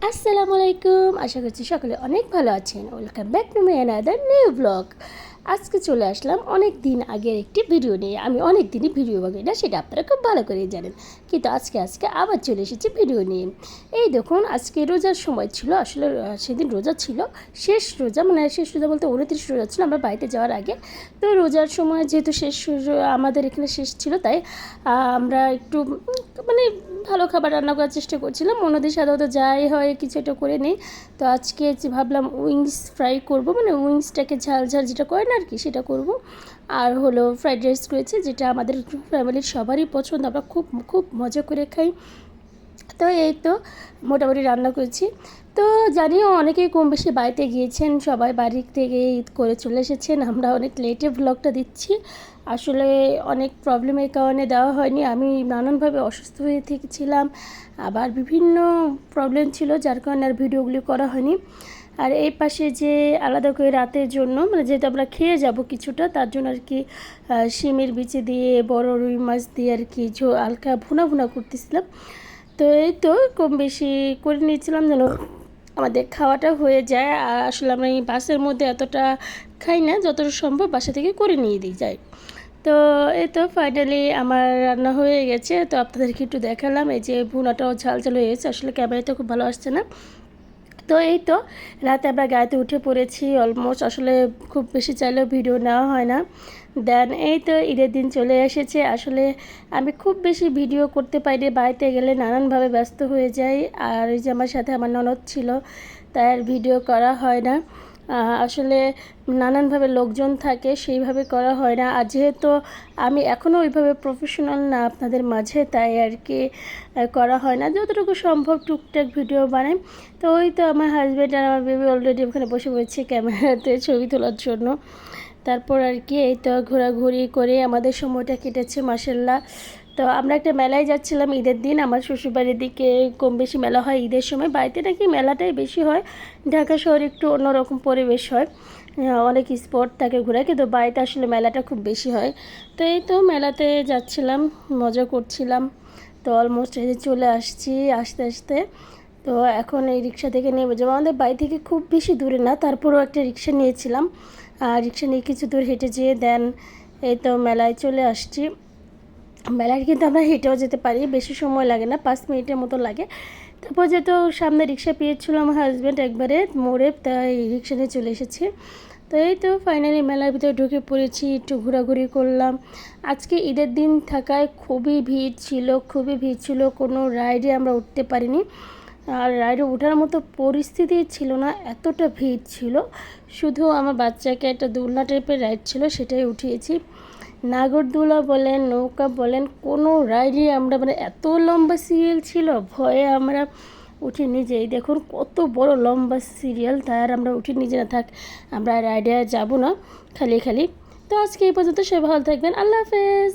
আসসালামু আলাইকুম। আশা করছি সকলে অনেক ভালো আছেন। Welcome back to my another new blog. আজকে চলে আসলাম অনেক দিন আগের একটি ভিডিও নিয়ে। আমি অনেক দিনই ভিডিও বানাই না, সেটা আপনারা খুব ভালো করেই জানেন, কিন্তু আজকে আবার চলে এসেছি ভিডিও নিয়ে। এই দেখুন, আজকে রোজার সময় ছিল, আসলে সেদিন রোজা ছিল, শেষ রোজা, মানে শেষ রোজা বলতে 29 রোজা ছিল আমরা বাড়িতে যাওয়ার আগে। তো রোজার সময় যেহেতু শেষ আমাদের এখানে শেষ ছিল, তাই আমরা একটু মানে ভালো খাবার রান্না করার চেষ্টা করছিলাম। অন্যদের সাধারণত যাই হয় কিছু একটা করে নিই। তো আজকে ভাবলাম উইংস ফ্রাই করব, মানে উইংসটাকে ঝাল ঝাল যেটা করে না আর কি, সেটা করব। আর হলো ফ্রাইড রাইস করেছি, যেটা আমাদের ফ্যামিলির সবারই পছন্দ, আমরা খুব খুব মজা করে খাই। তো এই তো মোটামুটি রান্না করেছি। তো জানিও অনেকেই কম বেশি বাড়িতে গিয়েছেন, সবাই বাড়ি থেকে ঈদ করে চলে এসেছেন। আমরা অনেক লেটে ব্লগটা দিচ্ছি, আসলে অনেক প্রবলেমের কারণে দেওয়া হয়নি। আমি নানানভাবে অসুস্থ হয়ে থেকেছিলাম, আবার বিভিন্ন প্রবলেম ছিল, যার কারণে আর ভিডিওগুলি করা হয়নি। আর এই পাশে যে আলাদা করে রাতের জন্য, মানে যেহেতু আমরা খেয়ে যাব কিছুটা, তার জন্য আর কি শিমের বিচি দিয়ে বড় রুই মাছ দিয়ে আর কি হালকা ভুনা ভুনা করতেছিলাম। তো এই তো কম বেশি করে নিয়েছিলাম যেন আমাদের খাওয়াটা হয়ে যায়। আর আসলে আমরা এই বাসের মধ্যে এতটা খাই না, যতটা সম্ভব বাসা থেকে করে নিয়ে দিই যাই। তো এই তো ফাইনালি আমার রান্না হয়ে গেছে। তো আপনাদেরকে একটু দেখালাম, এই যে ভুনাটাও ঝাল ঝাল হয়ে গেছে, আসলে ক্যামেরাতে খুব ভালো আসছে না। তো এই তো রাতে আমরা গাড়িতে উঠে পড়েছি অলমোস্ট, আসলে খুব বেশি চাইলেও ভিডিও নেওয়া হয় না। দেন এই তো ঈদের দিন চলে এসেছে। আসলে আমি খুব বেশি ভিডিও করতে পারি, বাড়িতে গেলে নানানভাবে ব্যস্ত হয়ে যাই। আর এই যে আমার সাথে আমার ননদ ছিল, তার ভিডিও করা হয় না। আসলে নানানভাবে লোকজন থাকে, সেইভাবে করা হয় না। আর যেহেতু আমি এখনও ওইভাবে প্রফেশনাল না আপনাদের মাঝে, তাই আর কি করা হয় না। যতটুকু সম্ভব টুকটাক ভিডিও বানাই। তো ওই তো আমার হাজব্যান্ড আর আমার বেবি অলরেডি ওখানে বসে পড়েছে ক্যামেরাতে ছবি তোলার জন্য। তারপর আর কি এই তো ঘোরাঘুরি করে আমাদের সময়টা কেটেছে মাশাল্লাহ। তো আমরা একটা মেলায় যাচ্ছিলাম ঈদের দিন, আমার শ্বশুরবাড়ির দিকে কম বেশি মেলা হয় ঈদের সময়, বাড়িতে নাকি মেলাটাই বেশি হয়। ঢাকা শহরে একটু অন্যরকম পরিবেশ হয়, অনেক স্পট থাকে ঘোরা, কিন্তু বাড়িতে আসলে মেলাটা খুব বেশি হয়। তো এই তো মেলাতে যাচ্ছিলাম, মজা করছিলাম। তো অলমোস্ট এই যে চলে আসছি আস্তে আস্তে। তো এখন এই রিক্সা থেকে নেমে যাবো, আমাদের বাড়ি থেকে খুব বেশি দূরে না, তারপরেও একটা রিক্সা নিয়েছিলাম। আর রিক্সা নিয়ে কিছু দূর হেঁটে যেয়ে দেন এই তো মেলায় চলে আসছি। মেলায় কিন্তু আমরা হেঁটেও যেতে পারি, বেশি সময় লাগে না, 5 মিনিটের মতো লাগে। তারপর যেহেতু সামনে রিক্সা পেয়েছিল আমার হাজব্যান্ড একবারে মোড়ে, তাই রিক্সা নিয়ে চলে এসেছি। তো এই তো ফাইনালি মেলার ভিতরে ঢুকে পড়েছি, একটু ঘোরাঘুরি করলাম। আজকে ঈদের দিন থাকায় খুবই ভিড় ছিল, কোনো রাইডে আমরা উঠতে পারিনি। আর রাইডে ওঠার মতো পরিস্থিতি ছিল না, এতটা ভিড় ছিল। শুধু আমার বাচ্চাকে একটা দোলনা টাইপের রাইড ছিল, সেটাই উঠিয়েছি। নাগরদোলা বলেন, নৌকা বলেন, কোনো রাইডে আমরা, মানে এত লম্বা সিরিয়াল ছিল, ভয়ে আমরা উঠে নিজেই, দেখুন কত বড় লম্বা সিরিয়াল, তাই আর আমরা উঠে নিজে না, থাক আমরা রাইডে যাব না খালি খালি। তো আজকে এই পর্যন্ত, সবাই ভালো থাকবেন, আল্লাহ হাফেজ।